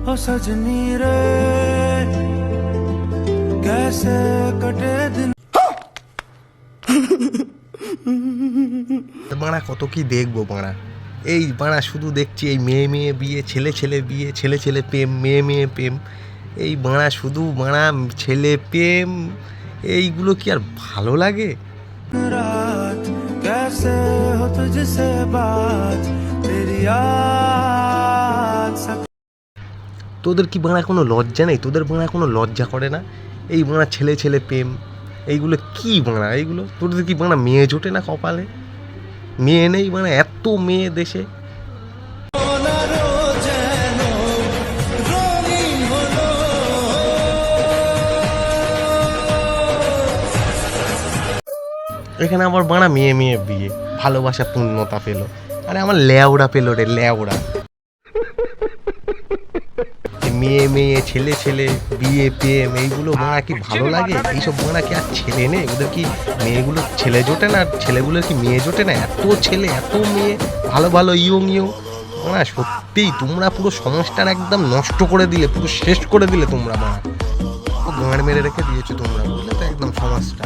ओ सजनी रे कैसे कटे दिन। বাড়া কত কি দেখবো বাড়া, এই বাড়া শুধু দেখছি এই মেয়ে মেয়ে বিয়ে, ছেলে ছেলে বিয়ে, ছেলে ছেলে প্রেম, মেয়ে মেয়ে প্রেম, এই বাড়া শুধু বাড়া ছেলে প্রেম, এইগুলো কি আর ভালো লাগে? रात कैसे हो तुझसे बात तेरी याद सब। তোদের কি বাড়া কোনো লজ্জা নেই? তোদের বাড়া কোনো লজ্জা করে না? এই বাড়া ছেলে ছেলে প্রেম, এইগুলো কি বাড়া? এইগুলো তোদের কি বাড়া মেয়ে জোটে না কপালে? মেয়ে নেই বাড়া, এত মেয়ে দেশে। এখানে আবার বাড়া মেয়ে মেয়ে বিয়ে, ভালোবাসা পূর্ণতা পেল। আরে আমার ল্যাওড়া পেল রে, ল্যাওড়া। মেয়ে মেয়ে, ছেলে ছেলে, বিয়ে প্রেম, এইগুলো বাড়া কি ভালো লাগে? এইসব বাড়া কি আর ছেলে নেই? ওদের কি মেয়েগুলো ছেলে জোটে না? ছেলেগুলোর কি মেয়ে জোটে না? এত ছেলে এত মেয়ে, ভালো ভালো ইয়ং ইয়ং। বাড়া সত্যিই তোমরা পুরো সমাজটার একদম নষ্ট করে দিলে, পুরো শেষ করে দিলে তোমরা। বাড়া গাঁড় মেরে রেখে দিয়েছো তোমরা, বুঝলে তো একদম সমাজটা।